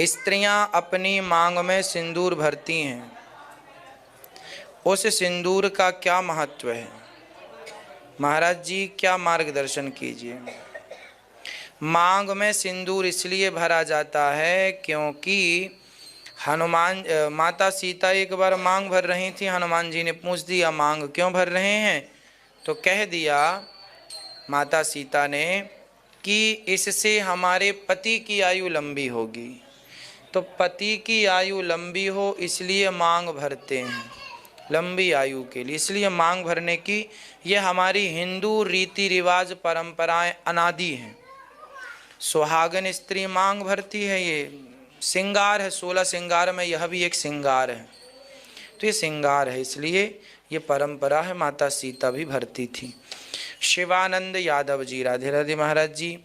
स्त्रियां अपनी मांग में सिंदूर भरती हैं, उस सिंदूर का क्या महत्व है? महाराज जी क्या मार्गदर्शन कीजिए। मांग में सिंदूर इसलिए भरा जाता है क्योंकि माता सीता एक बार मांग भर रही थी। हनुमान जी ने पूछ दिया मांग क्यों भर रहे हैं, तो कह दिया माता सीता ने कि इससे हमारे पति की आयु लंबी होगी। तो पति की आयु लंबी हो इसलिए मांग भरते हैं, लंबी आयु के लिए, इसलिए मांग भरने की ये हमारी हिंदू रीति रिवाज परंपराएं अनादि हैं। सुहागन स्त्री मांग भरती है, ये श्रृंगार है, 16 श्रृंगार में यह भी एक श्रृंगार है। तो ये श्रृंगार है, इसलिए ये परंपरा है, माता सीता भी भरती थी। शिवानंद यादव जी, राधे राधे महाराज जी,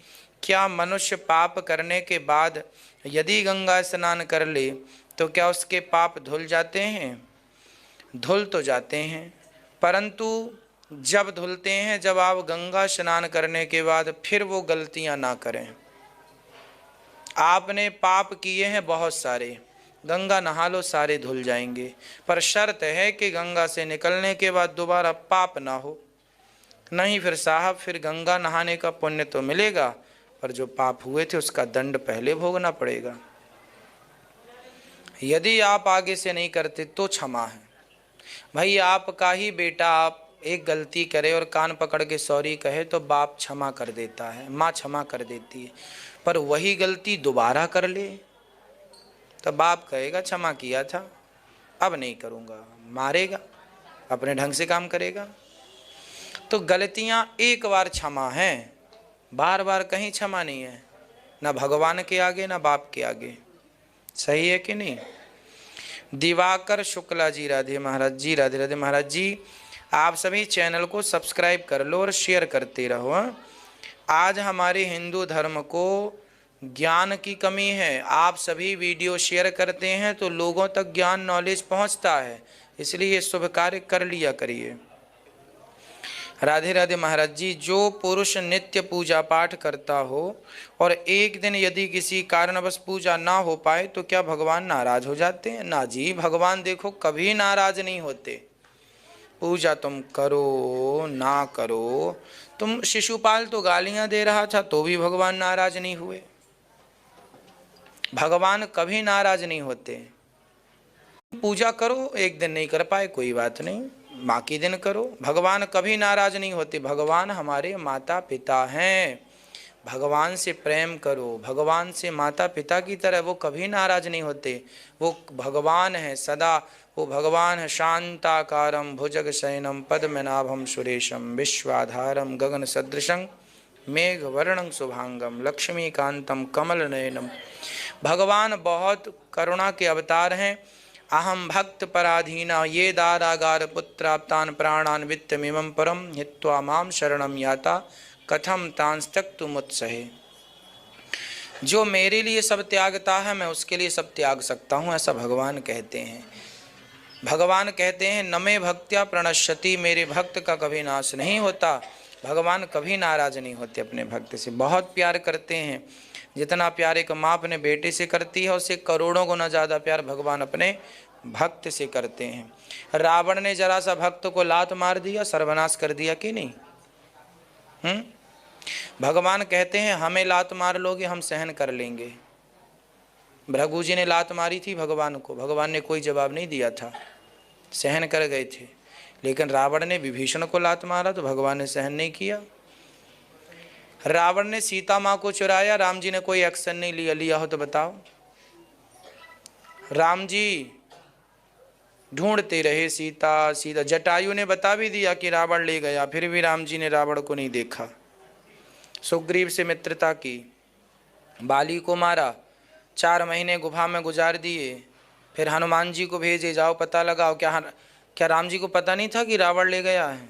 क्या मनुष्य पाप करने के बाद यदि गंगा स्नान कर ले तो क्या उसके पाप धुल जाते हैं? धुल तो जाते हैं, परंतु जब धुलते हैं जब आप गंगा स्नान करने के बाद फिर वो गलतियां ना करें। आपने पाप किए हैं बहुत सारे, गंगा नहा लो सारे धुल जाएंगे, पर शर्त है कि गंगा से निकलने के बाद दोबारा पाप ना हो। नहीं फिर साहब, फिर गंगा नहाने का पुण्य तो मिलेगा पर जो पाप हुए थे उसका दंड पहले भोगना पड़ेगा। यदि आप आगे से नहीं करते तो क्षमा है। भाई आपका ही बेटा आप एक गलती करे और कान पकड़ के सॉरी कहे तो बाप क्षमा कर देता है, माँ क्षमा कर देती है, पर वही गलती दोबारा कर ले तो बाप कहेगा क्षमा किया था अब नहीं करूँगा, मारेगा, अपने ढंग से काम करेगा। तो गलतियां एक बार क्षमा हैं, बार बार कहीं क्षमा नहीं है, ना भगवान के आगे ना बाप के आगे। सही है कि नहीं? दिवाकर शुक्ला जी, राधे महाराज जी, राधे राधे महाराज जी, आप सभी चैनल को सब्सक्राइब कर लो और शेयर करते रहो। आज हमारे हिंदू धर्म को ज्ञान की कमी है। आप सभी वीडियो शेयर करते हैं तो लोगों तक ज्ञान नॉलेज पहुंचता है, इसलिए ये शुभ कार्य कर लिया करिए। राधे राधे महाराज जी, जो पुरुष नित्य पूजा पाठ करता हो और एक दिन यदि किसी कारणवश पूजा ना हो पाए तो क्या भगवान नाराज हो जाते हैं? ना जी, भगवान देखो कभी नाराज नहीं होते। पूजा तुम करो ना करो, तुम शिशुपाल तो गालियां दे रहा था तो भी भगवान नाराज नहीं हुए। भगवान कभी नाराज नहीं होते। पूजा करो, एक दिन नहीं कर पाए कोई बात नहीं, बाकी दिन करो, भगवान कभी नाराज नहीं होते। भगवान हमारे माता पिता हैं, भगवान से प्रेम करो, भगवान से माता पिता की तरह, वो कभी नाराज नहीं होते। वो भगवान है सदा, वो भगवान है शांताकारं भुजगशयनं पद्मनाभं सुरेशं विश्वाधारं गगन सदृशं मेघवर्णं शुभांगं लक्ष्मीकांतं कमलनयनं। भगवान बहुत करुणा के अवतार हैं। अहम भक्त पराधीना ये दारागार पुत्राप्तान प्राणान वित्तमिमं परम हित्वा माम शरणम याता कथम तांस्तक्तु मुत्सहे। जो मेरे लिए सब त्यागता है मैं उसके लिए सब त्याग सकता हूँ, ऐसा भगवान कहते हैं। भगवान कहते हैं नमे भक्त्या प्रणश्यति, मेरे भक्त का कभी नाश नहीं होता। भगवान कभी नाराज नहीं होते अपने भक्त से, बहुत प्यार करते हैं। जितना प्यार एक माँ अपने बेटे से करती है उससे करोड़ों गुना ज़्यादा प्यार भगवान अपने भक्त से करते हैं। रावण ने जरा सा भक्त को लात मार दिया, सर्वनाश कर दिया कि नहीं? भगवान कहते हैं हमें लात मार लोगे हम सहन कर लेंगे। भृगु जी ने लात मारी थी भगवान को, भगवान ने कोई जवाब नहीं दिया था, सहन कर गए थे। लेकिन रावण ने विभीषण को लात मारा तो भगवान ने सहन नहीं किया। रावण ने सीता माँ को चुराया, राम जी ने कोई एक्शन नहीं लिया हो तो बताओ। राम जी ढूंढते रहे सीता, जटायु ने बता भी दिया कि रावण ले गया, फिर भी राम जी ने रावण को नहीं देखा। सुग्रीव से मित्रता की, बाली को मारा, 4 महीने गुफा में गुजार दिए, फिर हनुमान जी को भेजे जाओ पता लगाओ। क्या राम जी को पता नहीं था कि रावण ले गया है?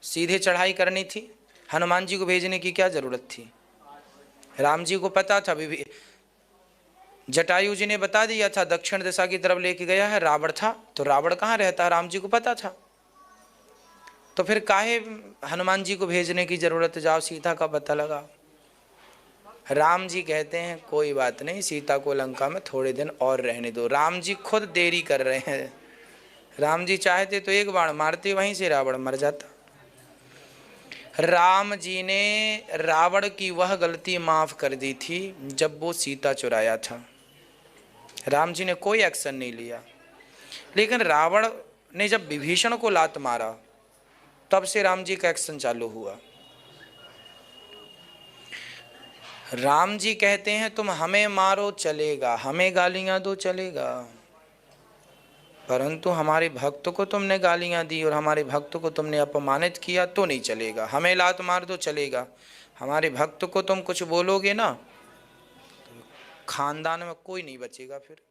सीधे चढ़ाई करनी थी, हनुमान जी को भेजने की क्या जरूरत थी? राम जी को पता था। जटायु जी ने बता दिया था दक्षिण दिशा की तरफ लेके गया है, रावण था, तो रावण कहाँ रहता है राम जी को पता था। तो फिर काहे हनुमान जी को भेजने की जरूरत है, जाओ सीता का पता लगाओ। राम जी कहते हैं कोई बात नहीं, सीता को लंका में थोड़े दिन और रहने दो। राम जी खुद देरी कर रहे हैं। राम जी चाहते तो एक बाण मारते, वहीं से रावण मर जाता। राम जी ने रावण की वह गलती माफ कर दी थी जब वो सीता चुराया था। राम जी ने कोई एक्शन नहीं लिया, लेकिन रावण ने जब विभीषण को लात मारा तब से राम जी का एक्शन चालू हुआ। राम जी कहते हैं तुम हमें मारो चलेगा, हमें गालियां दो चलेगा, परंतु हमारे भक्त को तुमने गालियां दी और हमारे भक्त को तुमने अपमानित किया तो नहीं चलेगा। हमें लात मार दो चलेगा, हमारे भक्त को तुम कुछ बोलोगे ना, खानदान में कोई नहीं बचेगा फिर।